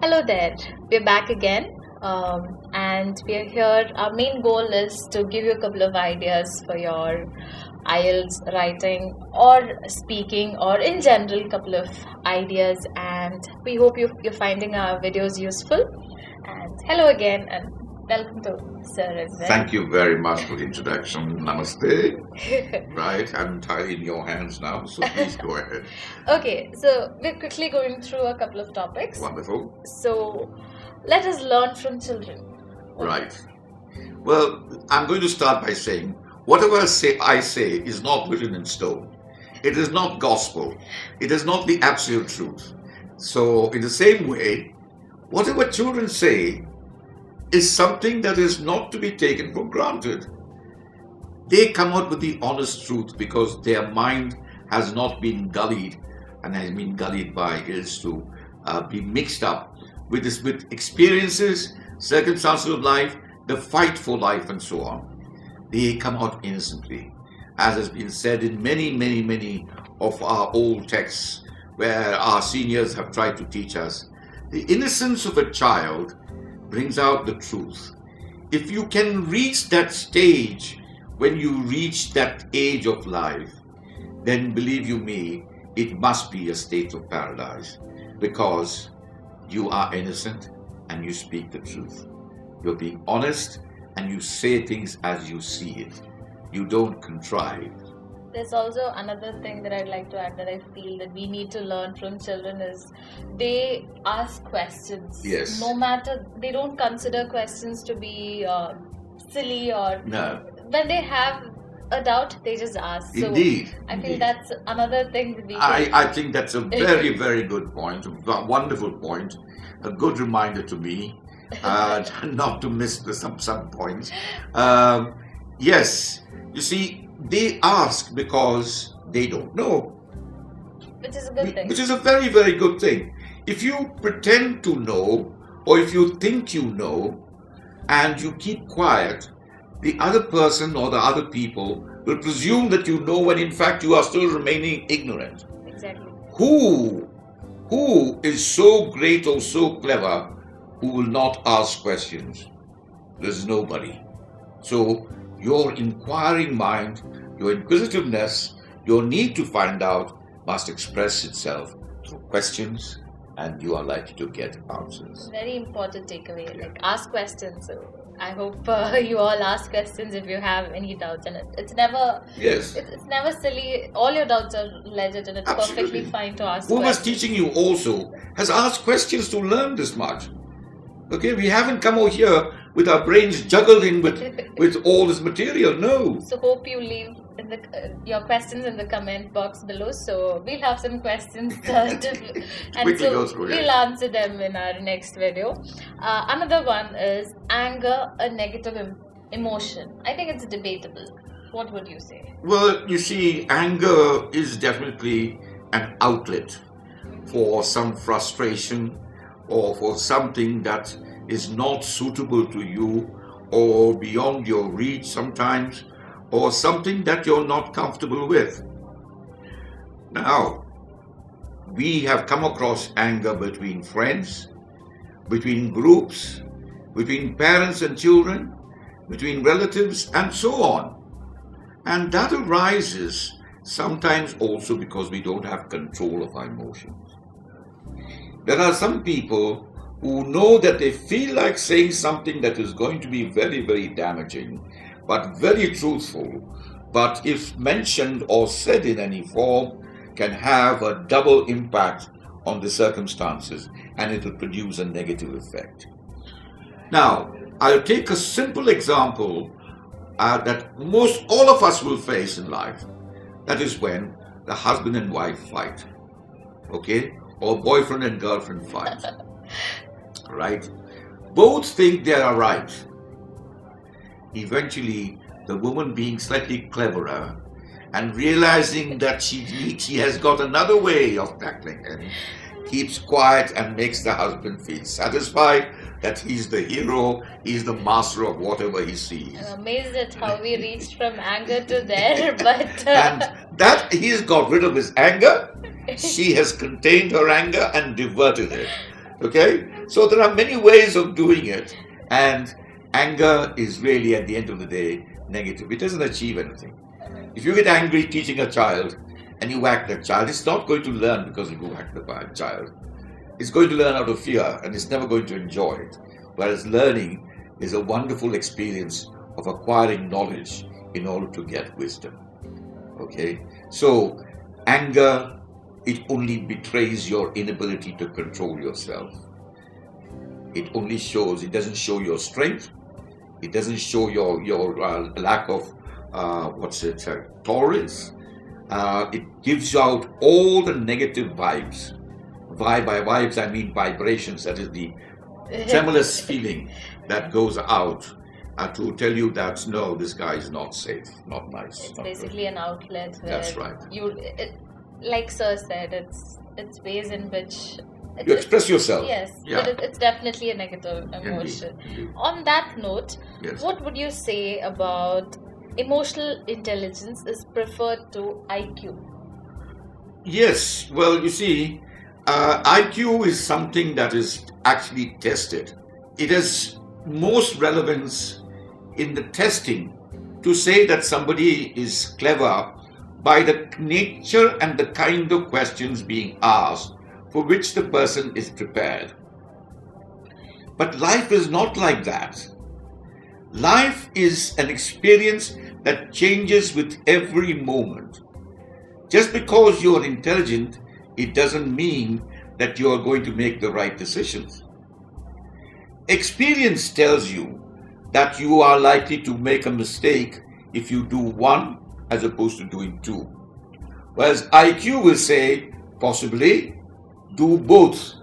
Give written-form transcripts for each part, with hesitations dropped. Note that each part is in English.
Hello there, we're back again, and we're here. Our main goal is to give you a couple of ideas for your IELTS writing or speaking, or in general, couple of ideas. And we hope you're finding our videos useful. And hello again, and welcome to Sir as well. Thank you very much for the introduction. Namaste. Right, I'm entirely in your hands now, so please go ahead. Okay, so we're quickly going through a couple of topics. Wonderful. So let us learn from children. Right. Well, I'm going to start by saying, whatever I say is not written in stone. It is not gospel. It is not the absolute truth. So in the same way, whatever children say is something that is not to be taken for granted. They come out with the honest truth because their mind has not been gullied and has been gullied by is to be mixed up with experiences, circumstances of life, the fight for life and so on. They come out innocently, as has been said in many of our old texts where our seniors have tried to teach us. The innocence of a child brings out the truth. If you can reach that stage, when you reach that age of life, then believe you me, it must be a state of paradise because you are innocent and you speak the truth. You're being honest and you say things as you see it. You don't contrive. There's also another thing that I'd like to add that I feel that we need to learn from children is they ask questions. Yes. No matter, they don't consider questions to be silly or... No. When they have a doubt, they just ask. So Indeed. I feel Indeed. that's another thing that we I think that's a very good point, a wonderful point, a good reminder to me, not to miss some points. Yes, you see, they ask because they don't know. Which is a good thing. Which is a very good thing. If you pretend to know, or if you think you know, and you keep quiet, the other person or the other people will presume that you know when in fact you are still remaining ignorant. Exactly. Who is so great or so clever who will not ask questions? There's nobody. So your inquiring mind, your inquisitiveness, your need to find out must express itself through questions, and you are likely to get answers. Very important takeaway. Like ask questions. So I hope you all ask questions if you have any doubts, and it's never it's never silly. All your doubts are legit, and it's perfectly fine to ask. Whoever's teaching you also has asked questions to learn this much. Okay, we haven't come over here with our brains juggled in with all this material. No. So hope you leave in your questions in the comment box below. So we'll have some questions and go through it. We'll answer them in our next video. Another one is anger, a negative emotion. I think it's debatable. What would you say? Well, you see, anger is definitely an outlet for some frustration or for something that is not suitable to you or beyond your reach sometimes, or something that you're not comfortable with. Now, we have come across anger between friends, between groups, between parents and children, between relatives, and so on. And that arises sometimes also because we don't have control of our emotions. There are some people who know that they feel like saying something that is going to be very damaging, but very truthful, but if mentioned or said in any form, can have a double impact on the circumstances, and it will produce a negative effect. Now, I'll take a simple example that most all of us will face in life. That is when the husband and wife fight, okay? Or boyfriend and girlfriend fight, right? Both think they are right. Eventually, the woman being slightly cleverer and realizing that she has got another way of tackling him, keeps quiet and makes the husband feel satisfied that he's the hero, he's the master of whatever he sees. I'm amazed at how we reached from anger to there, but... And that he's got rid of his anger, she has contained her anger and diverted it. Okay? So there are many ways of doing it, and anger is really, at the end of the day, negative. It doesn't achieve anything. If you get angry teaching a child and you whack that child, it's not going to learn because you whack the child. It's going to learn out of fear, and it's never going to enjoy it. Whereas learning is a wonderful experience of acquiring knowledge in order to get wisdom. Okay? So anger, it only betrays your inability to control yourself. It only shows, it doesn't show your strength. It doesn't show your lack of, tolerance. It gives out all the negative vibes. By vibes, I mean vibrations. That is the tremulous feeling that goes out to tell you that, no, this guy is not safe, not nice. It's not basically good. an outlet where That's right. Like Sir said, it's ways in which You express yourself. Yes, Yeah. but it's definitely a negative emotion. Indeed. On that note, Yes. what would you say about emotional intelligence is preferred to IQ? Yes, well, you see, IQ is something that is actually tested. It has most relevance in the testing to say that somebody is clever by the nature and the kind of questions being asked for which the person is prepared. But life is not like that. Life is an experience that changes with every moment. Just because you are intelligent, it doesn't mean that you are going to make the right decisions. Experience tells you that you are likely to make a mistake if you do one as opposed to doing two. Whereas IQ will say, possibly, do both.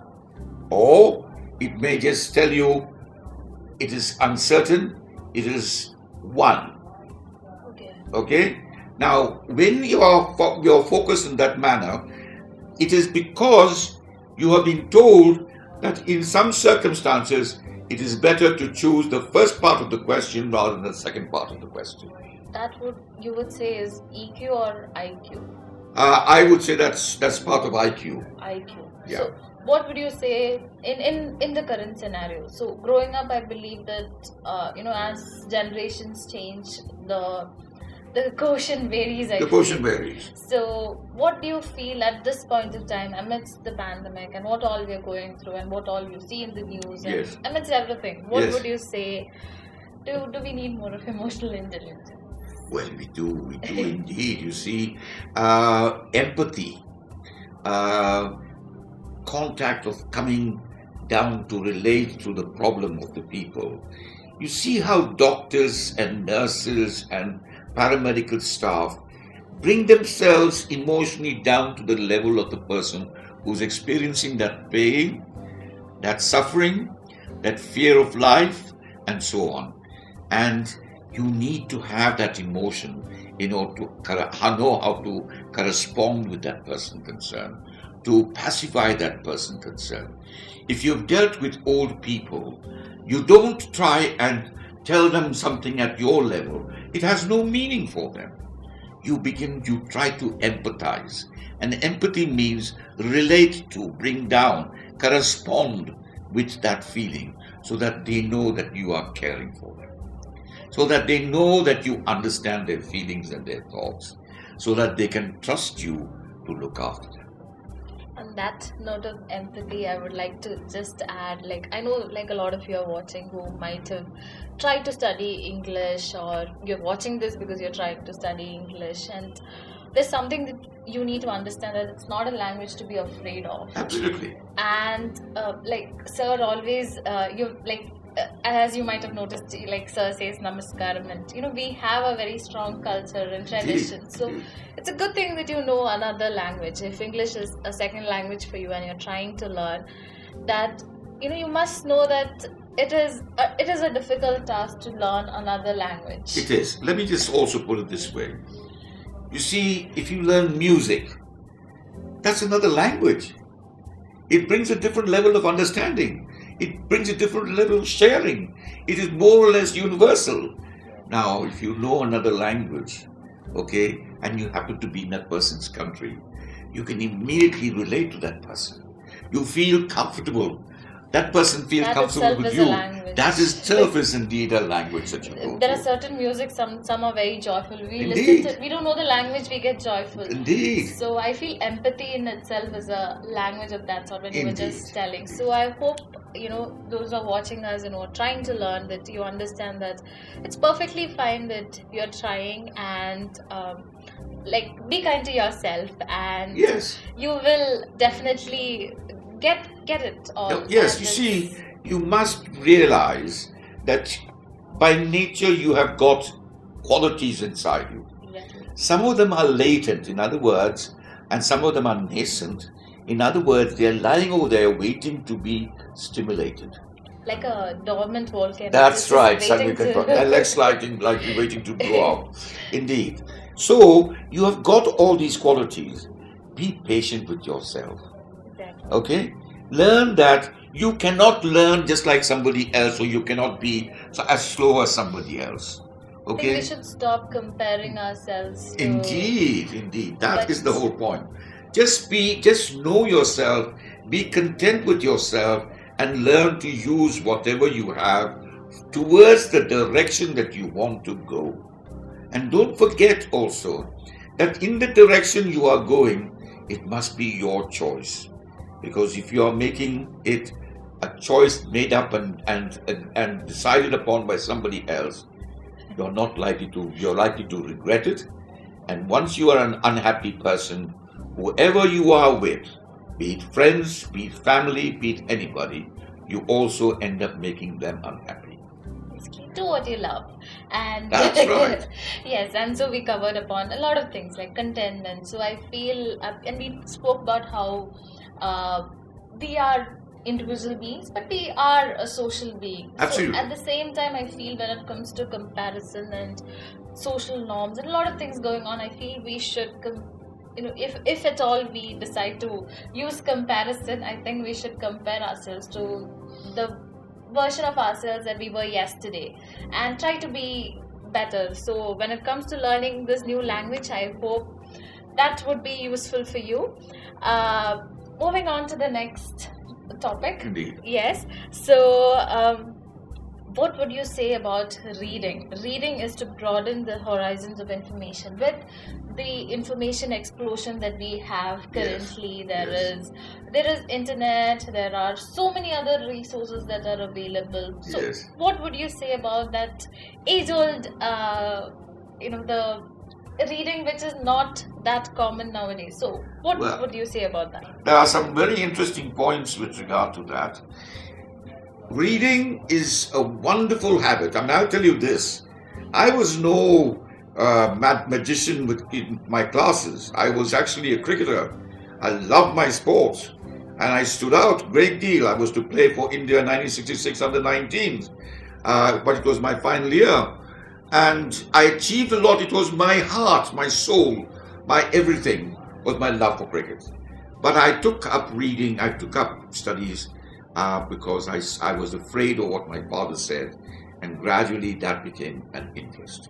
Or it may just tell you it is uncertain, it is one. Okay? Now, when you're focused in that manner, it is because you have been told that in some circumstances, it is better to choose the first part of the question rather than the second part of the question. That you would say is EQ or IQ? I would say that's part of IQ. IQ. Yeah. So what would you say in the current scenario? So growing up, I believe that as generations change, the quotient varies. The quotient varies. So what do you feel at this point of time amidst the pandemic and what all we are going through and what all you see in the news and Yes. amidst everything? What Yes. would you say? Do we need more of emotional intelligence? Well, we do indeed. You see, empathy, contact of coming down to relate to the problem of the people. You see how doctors and nurses and paramedical staff bring themselves emotionally down to the level of the person who's experiencing that pain, that suffering, that fear of life, and so on. And you need to have that emotion in order to know how to correspond with that person concerned, to pacify that person concerned. If you've dealt with old people, you don't try and tell them something at your level. It has no meaning for them. You try to empathize. And empathy means relate to, bring down, correspond with that feeling so that they know that you are caring for them. So that they know that you understand their feelings and their thoughts. So that they can trust you to look after them. On that note of empathy, I would like to just add, I know a lot of you are watching who might have tried to study English, or you're watching this because you're trying to study English, and there's something that you need to understand, that it's not a language to be afraid of. Absolutely. And Sir always, as you might have noticed, Sir says namaskaram, and we have a very strong culture and tradition. So it's a good thing that you know another language. If English is a second language for you and you're trying to learn, that you must know that it is a difficult task to learn another language. It is. Let me just also put it this way. You see, if you learn music, that's another language. It brings a different level of understanding. It brings a different level of sharing. It is more or less universal. Now, if you know another language, okay, and you happen to be in that person's country, you can immediately relate to that person. You feel comfortable that person feels That comfortable itself with is a you. language. That itself is indeed a language that you go There are through. certain music, some are very joyful. We Indeed. listen to, we don't know the language, we get joyful. Indeed. So I feel empathy in itself is a language of that sort when you were just Indeed. telling. So I hope, those who are watching us, trying to learn, that you understand that it's perfectly fine that you're trying, and be kind to yourself, and Yes. you will definitely get it all. Yes, And you see, you must realize that by nature you have got qualities inside you. Exactly. Some of them are latent, in other words, and some of them are nascent. In other words, they are lying over there waiting to be stimulated. Like a dormant volcano. That's It's just right, waiting Sangeet to- and like you're waiting to grow up. Indeed. So you have got all these qualities. Be patient with yourself. Exactly. Okay? Learn that you cannot learn just like somebody else, or you cannot be as slow as somebody else. I think Okay? we should stop comparing ourselves to... Indeed. That But- is the whole point. Just know yourself, be content with yourself, and learn to use whatever you have towards the direction that you want to go. And don't forget also that in the direction you are going, it must be your choice. Because if you are making it a choice made up and decided upon by somebody else, you're likely to regret it. And once you are an unhappy person, whoever you are with, be it friends, be it family, be it anybody, you also end up making them unhappy. Do what you love. And That's right. Yes, and so we covered upon a lot of things like contentment. So I feel, and we spoke about how we are individual beings, but we are a social being. Absolutely. So at the same time, I feel when it comes to comparison and social norms and a lot of things going on, I feel we should if at all we decide to use comparison, I think we should compare ourselves to the version of ourselves that we were yesterday and try to be better. So when it comes to learning this new language, I hope that would be useful for you. Moving on to the next topic. Indeed. Yes. So what would you say about reading? Reading is to broaden the horizons of information. With the information explosion that we have currently, there is internet, there are so many other resources that are available. So Yes. what would you say about that age-old, the reading which is not that common nowadays? So what Well, would you say about that? There are some very interesting points with regard to that. Reading is a wonderful habit. I mean, I'll tell you this. I was no magician in my classes. I was actually a cricketer. I loved my sports. And I stood out a great deal. I was to play for India 1966 under 19s. But it was my final year. And I achieved a lot. It was my heart, my soul, my everything was my love for cricket. But I took up reading, I took up studies because I was afraid of what my father said, and gradually that became an interest.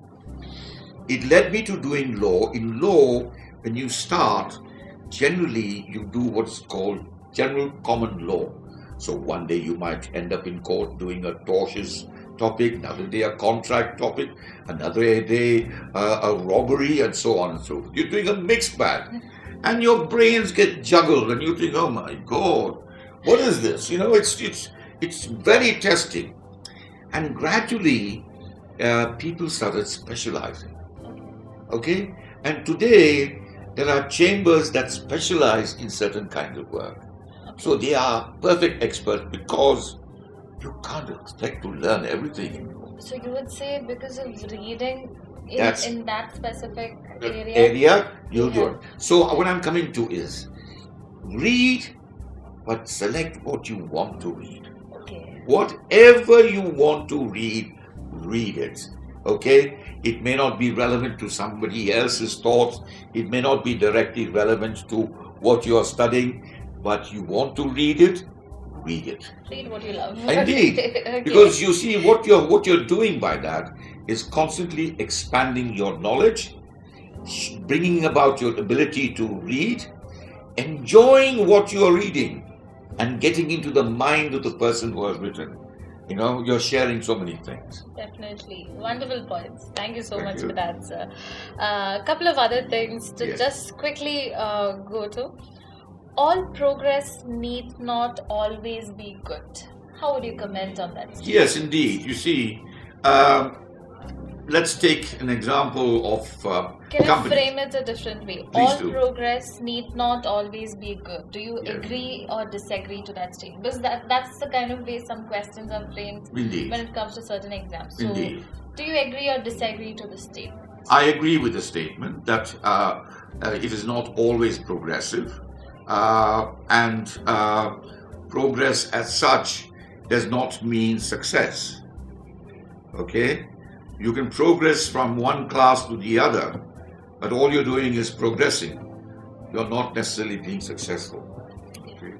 It led me to doing law. In law, when you start, generally you do what's called general common law. So one day you might end up in court doing a tortious topic, another day a contract topic, another day a robbery, and so on and so forth. You're doing a mixed bag. And your brains get juggled, and you think, "Oh my God, what is this?" It's very testing. And gradually, people started specializing. Okay, and today there are chambers that specialize in certain kinds of work. So they are perfect experts because you can't expect to learn everything. So you would say because of reading That's- in that specific Area, you'll do Yeah. it. So what I'm coming to is read, but select what you want to read. Okay. Whatever you want to read, read it. Okay? It may not be relevant to somebody else's thoughts. It may not be directly relevant to what you are studying, but you want to read it, read it. Read what you love. Indeed. Okay. Because you see, what you're doing by that is constantly expanding your knowledge, bringing about your ability to read, enjoying what you're reading. and getting into the mind of the person who has written. You're sharing so many things. Definitely. Wonderful points. Thank you so Thank much you. for that, sir. A couple of other things to Yes. just quickly go to. All progress need not always be good. How would you comment on that? Yes, indeed. You see, let's take an example of Can I companies. frame it a different way? Please All do. progress need not always be good. Do you Yes. agree or disagree to that statement? Because that's the kind of way some questions are framed Indeed. when it comes to certain exams. So, Indeed. do you agree or disagree to the statement? I agree with the statement that it is not always progressive, and progress as such does not mean success. Okay? You can progress from one class to the other, but all you're doing is progressing. You're not necessarily being successful. Okay?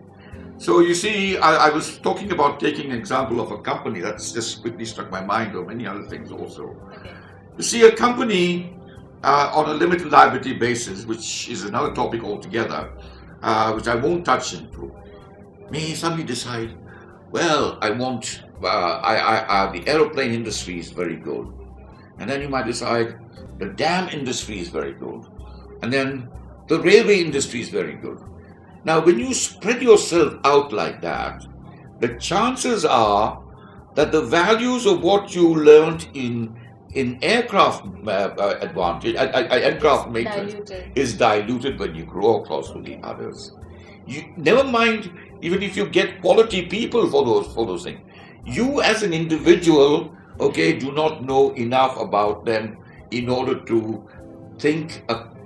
So you see, I was talking about taking an example of a company that's just quickly struck my mind, or many other things also. Okay. You see, a company on a limited liability basis, which is another topic altogether, which I won't touch into, may suddenly decide, well, I want, the aeroplane industry is very good. And then you might decide, the dam industry is very good. And then the railway industry is very good. Now, when you spread yourself out like that, the chances are that the values of what you learned in aircraft aircraft maintenance is diluted when you grow across to the others. You never mind, even if you get quality people for those things. You as an individual, do not know enough about them in order to think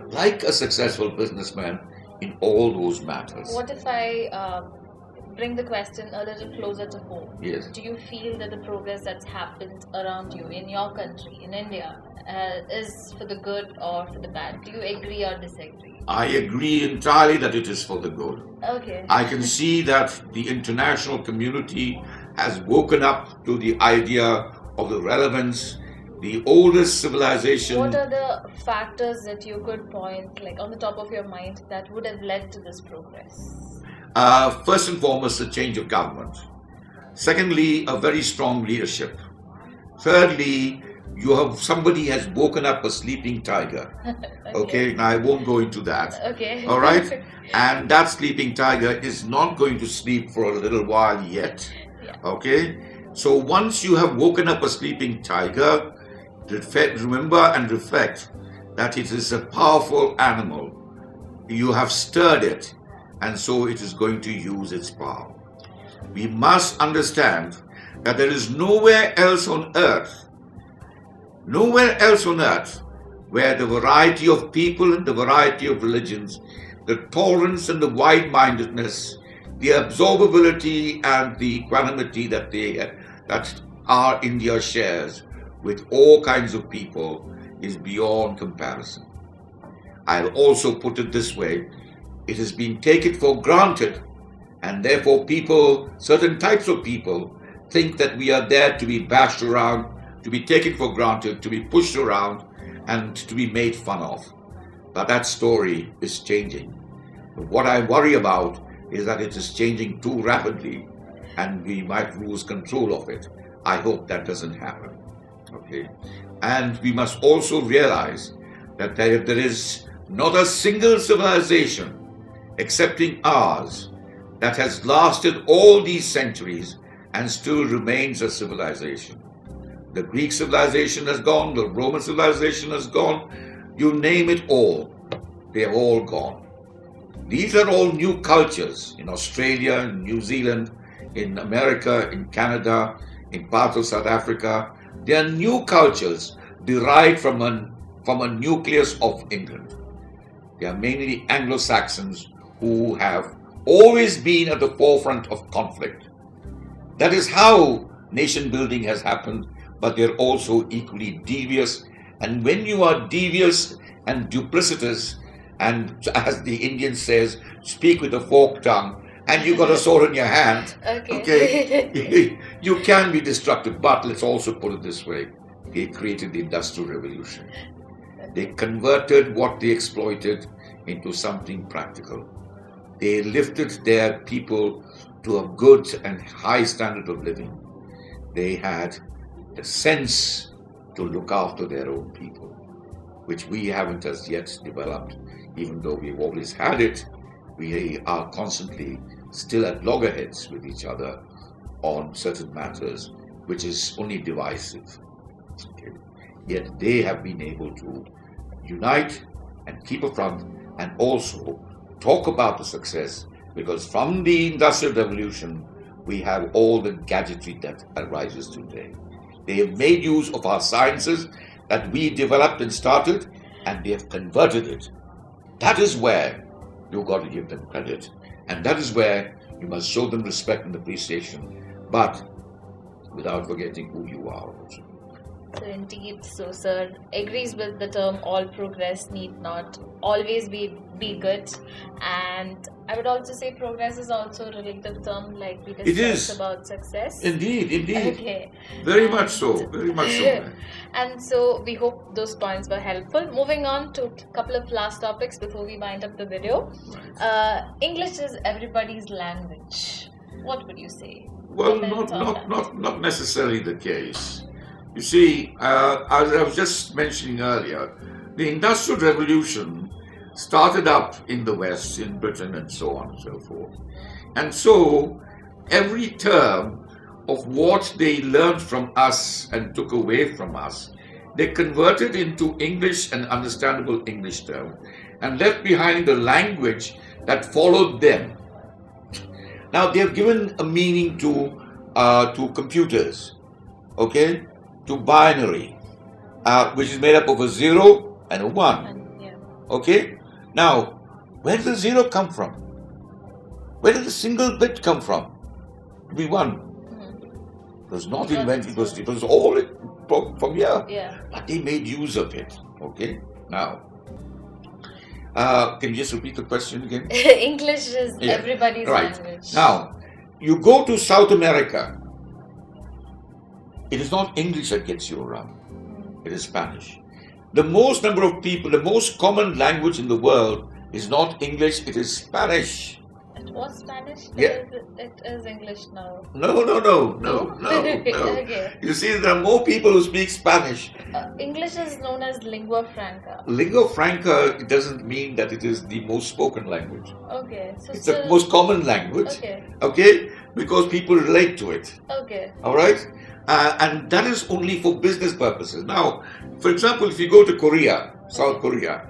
like a successful businessman in all those matters. What if I bring the question a little closer to home? Yes. Do you feel that the progress that's happened around you in your country, in India, is for the good or for the bad? Do you agree or disagree? I agree entirely that it is for the good. Okay. I can see that the international community has woken up to the idea of the relevance. The oldest civilization. What are the factors that you could point, like on the top of your mind, that would have led to this progress? First and foremost, a change of government. Secondly, a very strong leadership. Thirdly, somebody has woken up a sleeping tiger. Okay, now I won't go into that. Okay. All right, and that sleeping tiger is not going to sleep for a little while yet. Yeah. Okay, so once you have woken up a sleeping tiger, remember and reflect that it is a powerful animal. You have stirred it, and so it is going to use its power. We must understand that there is nowhere else on earth where the variety of people and the variety of religions, the tolerance and the wide-mindedness, the absorbability and the equanimity that our India shares with all kinds of people is beyond comparison. I'll also put it this way: it has been taken for granted, and therefore certain types of people think that we are there to be bashed around, to be taken for granted, to be pushed around, and to be made fun of. But that story is changing. But what I worry about is that it is changing too rapidly, and we might lose control of it. I hope that doesn't happen. Okay, and we must also realize that there is not a single civilization, excepting ours, that has lasted all these centuries and still remains a civilization. The Greek civilization has gone, the Roman civilization has gone, you name it all, they have all gone. These are all new cultures in Australia, in New Zealand, in America, in Canada, in parts of South Africa. They are new cultures derived from a nucleus of England. They are mainly Anglo-Saxons who have always been at the forefront of conflict. That is how nation building has happened, but they're also equally devious. And when you are devious and duplicitous, and as the Indian says, speak with a forked tongue, and you got a sword in your hand, okay, you can be destructive. But let's also put it this way: they created the Industrial Revolution. They converted what they exploited into something practical. They lifted their people to a good and high standard of living, they had the sense to look after their own people, which we haven't as yet developed. Even though we've always had it, we are constantly still at loggerheads with each other on certain matters, which is only divisive. Okay. Yet they have been able to unite and keep a front and also talk about the success, because from the Industrial Revolution we have all the gadgetry that arises today. They have made use of our sciences that we developed and started, and they have converted it. That is where you've got to give them credit, and that is where you must show them respect and appreciation, but without forgetting who you are also. So indeed, so sir agrees with the term all progress need not always be good, and I would also say progress is also a relative term, like we discussed about success. Indeed. Okay. Very much so. And so we hope those points were helpful. Moving on to a couple of last topics before we wind up the video. English is everybody's language. What would you say? Well, not necessarily the case. You see, as I was just mentioning earlier, the Industrial Revolution started up in the West, in Britain and so on and so forth. And so every term of what they learned from us and took away from us, they converted into English and understandable English term and left behind the language that followed them. Now they have given a meaning to computers, okay, to binary, which is made up of a 0 and a 1. Okay? Now, where did the 0 come from? Where did the single bit come from? To be 1. It was not invented, it was all from here. Yeah. But they made use of it. Okay? Now, can you just repeat the question again? English is everybody's language. Now, you go to South America. It is not English that gets you around. It is Spanish. The most number of people, the most common language in the world is not English, it is Spanish. It was Spanish? Yeah. It is English now. No. Okay. You see, there are more people who speak Spanish. English is known as lingua franca. Lingua franca, it doesn't mean that it is the most spoken language. Okay. So it's the most common language. Okay. Okay? Because people relate to it. Okay. All right? And that is only for business purposes. Now, for example, if you go to Korea, South Korea,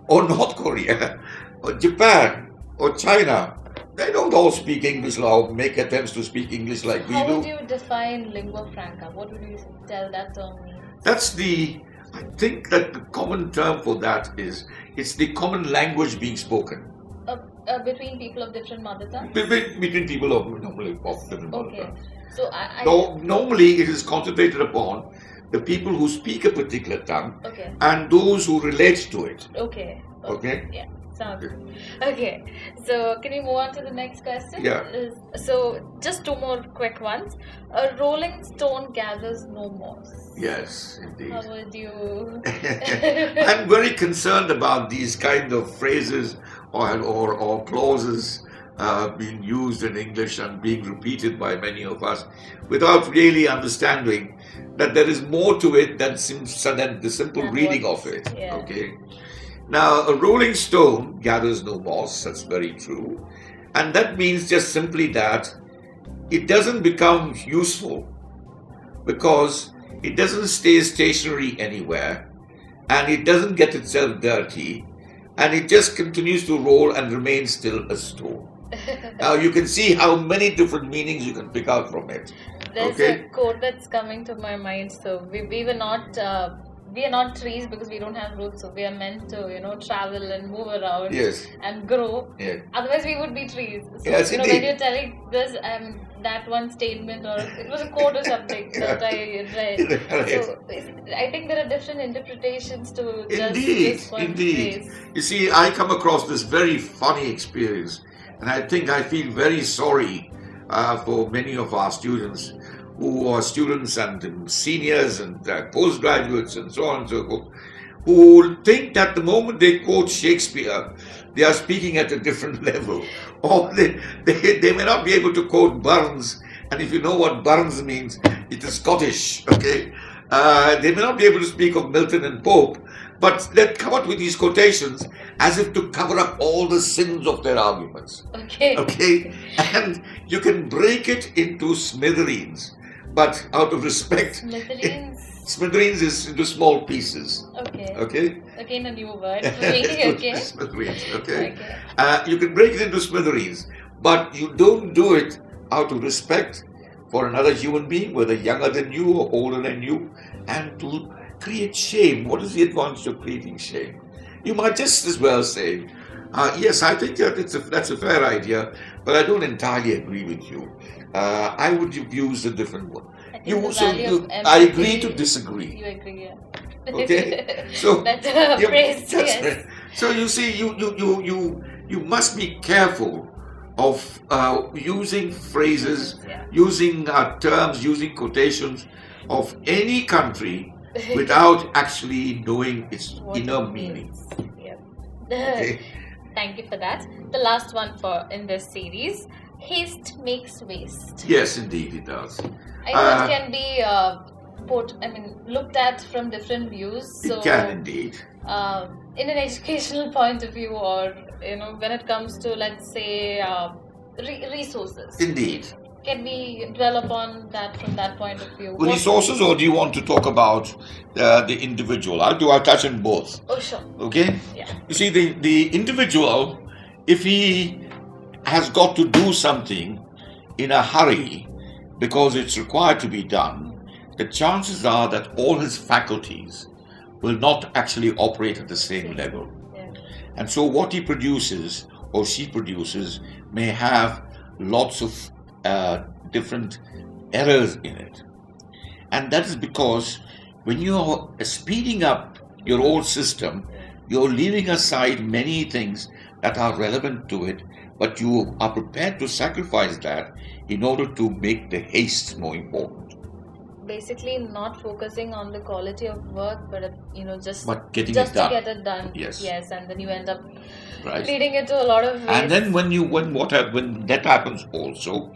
or North Korea, or Japan, or China, they don't all speak English or make attempts to speak English like we do. How would you define lingua franca? What would you tell that term means? I think that the common term for that is, it's the common language being spoken. Between people of different mother tongues? Between people of different mother tongues. So normally it is concentrated upon the people who speak a particular tongue and those who relate to it. Okay. Yeah, sounds good. Okay, so can you move on to the next question? Yeah. So just two more quick ones. A rolling stone gathers no moss. Yes, indeed. How would you? I'm very concerned about these kind of phrases or clauses being used in English and being repeated by many of us without really understanding that there is more to it than the simple reading of it. Yeah. Okay. Now, a rolling stone gathers no moss. That's very true, and that means just simply that it doesn't become useful because it doesn't stay stationary anywhere, and it doesn't get itself dirty, and it just continues to roll and remain still a stone. Now you can see how many different meanings you can pick out from it. There's a quote that's coming to my mind. So we are not trees because we don't have roots. So we are meant to travel and move around and grow. Yeah. Otherwise we would be trees. So yes, when you're telling this that one statement, or it was a quote or something that I read. Right. So I think there are different interpretations to just this one phrase. You see, I come across this very funny experience. And I think I feel very sorry for many of our students who are students and seniors and postgraduates and so on and so forth, who think that the moment they quote Shakespeare, they are speaking at a different level. Or they may not be able to quote Burns. And if you know what Burns means, it is Scottish, okay? They may not be able to speak of Milton and Pope, but they come up with these quotations as if to cover up all the sins of their arguments. Okay. Okay? And you can break it into smithereens, but out of respect, Smithereens. smithereens is into small pieces. Okay. Okay? Again, a new word for me. Okay. Smithereens, okay? Okay. You can break it into smithereens, but you don't do it out of respect for another human being, whether younger than you or older than you, and to create shame. What is the advantage of creating shame? You might just as well say, yes, I think that's a fair idea, but I don't entirely agree with you. I would have used a different one. I think the value of I empathy- agree to disagree. You agree, yeah. Okay, so That's a yeah, phrase, that's yes. right. So you see, you must be careful of using phrases, Yeah. using terms, using quotations of any country without actually knowing its What inner it meaning. means. Yep. Okay? Thank you for that. The last one for in this series, haste makes waste. Yes, indeed, it does. I know it can be looked at from different views. So, It can indeed. in an educational point of view, or when it comes to, let's say, resources, Indeed. can we dwell upon that from that point of view? Well, resources, or do you want to talk about the individual? I'll touch on both. Oh, sure. Okay? Yeah. You see, the individual, if he has got to do something in a hurry because it's required to be done, the chances are that all his faculties will not actually operate at the same level. Yeah. And so what he produces or she produces may have lots of different errors in it. And that is because when you're speeding up your old system, you're leaving aside many things that are relevant to it, but you are prepared to sacrifice that in order to make the haste more important. Basically, not focusing on the quality of work, but just getting just it to done. get it done. Yes. Yes, and then you end up Right. leading it to a lot of waste. And then when that happens also,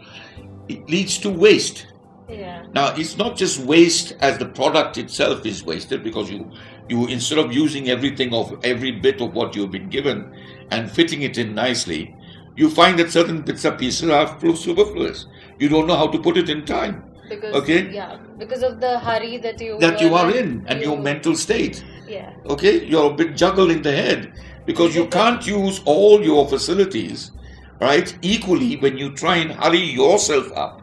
it leads to waste. Yeah. Now, it's not just waste as the product itself is wasted, because you instead of using every bit of what you've been given and fitting it in nicely, you find that certain bits and pieces are superfluous. You don't know how to put it in time. Because of the hurry that you are in and your mental state. Yeah. Okay, you're a bit juggled in the head because you can't use all your facilities, right, equally when you try and hurry yourself up.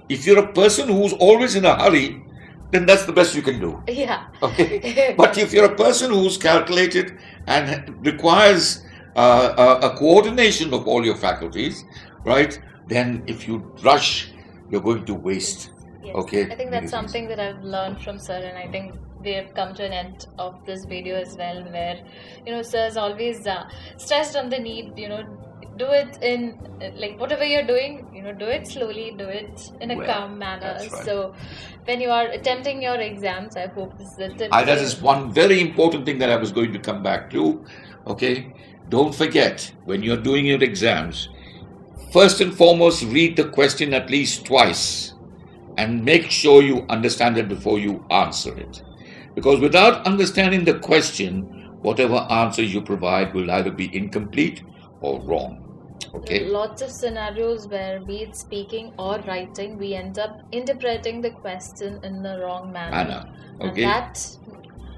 If you're a person who's always in a hurry, then that's the best you can do. Yeah. Okay. But if you're a person who's calculated and requires a coordination of all your faculties, right, then if you rush, you're going to waste. Yes. Okay. I think that's something that I've learned from Sir, and I think we have come to an end of this video as well, where Sir is always stressed on the need, do it in like whatever you're doing, do it slowly, do it in a calm manner. That's right. So when you are attempting your exams, I hope this is a tip. That is one very important thing that I was going to come back to. Okay, don't forget, when you're doing your exams, first and foremost, read the question at least twice and make sure you understand it before you answer it. Because without understanding the question, whatever answer you provide will either be incomplete or wrong. Okay. Lots of scenarios where, be it speaking or writing, we end up interpreting the question in the wrong manner. Okay. And that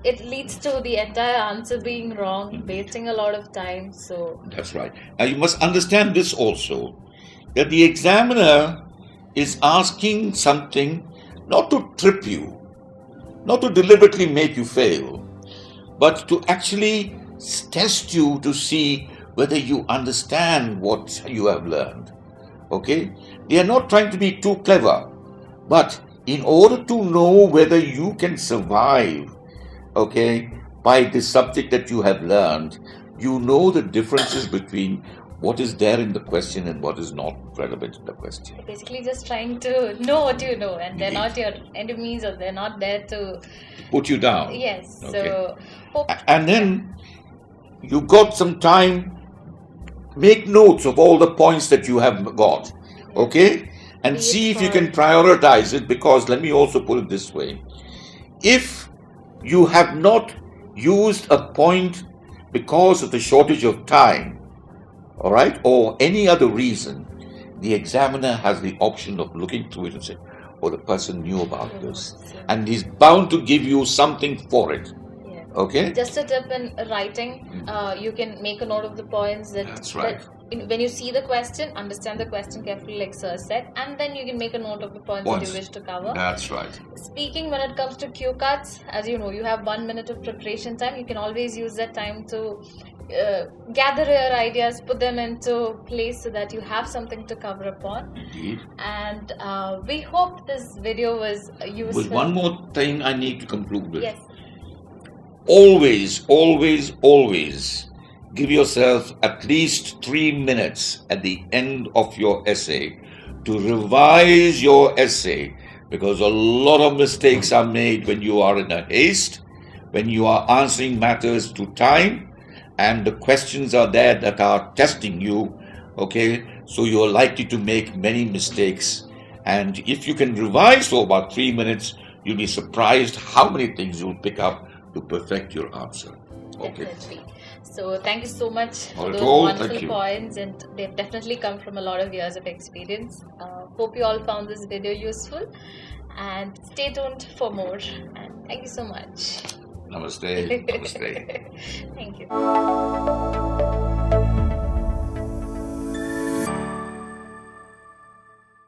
it leads to the entire answer being wrong, wasting a lot of time. So that's right. Now you must understand this also, that the examiner is asking something not to trip you, not to deliberately make you fail, but to actually test you to see whether you understand what you have learned. Okay? They are not trying to be too clever, but in order to know whether you can survive, okay, by the subject that you have learned, you know the differences between what is there in the question and what is not relevant in the question. Basically just trying to know what you know, and they're not your enemies, or they're not there to put you down. Yes. Okay. So And then you got some time, make notes of all the points that you have got, okay? And Be it see if you for- can prioritize it, because let me also put it this way. If you have not used a point because of the shortage of time, all right, or any other reason, the examiner has the option of looking through it and say, oh, the person knew about this, and he's bound to give you something for it, Yeah. okay? Just a tip in writing, you can make a note of the points That's right. when you see the question, understand the question carefully, like Sir said, and then you can make a note of the points that you wish to cover. That's right. Speaking, when it comes to cue cards, as you know, you have 1 minute of preparation time. You can always use that time to gather your ideas, put them into place so that you have something to cover upon. Indeed. And we hope this video was useful. With one more thing I need to conclude with. Yes. Always, always, always give yourself at least 3 minutes at the end of your essay to revise your essay, because a lot of mistakes are made when you are in a haste, when you are answering matters to time, and the questions are there that are testing you, okay? So you're likely to make many mistakes. And if you can revise for about 3 minutes, you'll be surprised how many things you'll pick up to perfect your answer. Okay. Definitely. So thank you so much for Not at those all, wonderful thank you. points, and they've definitely come from a lot of years of experience. Hope you all found this video useful, and stay tuned for more. And thank you so much. Namaste. Namaste. Thank you.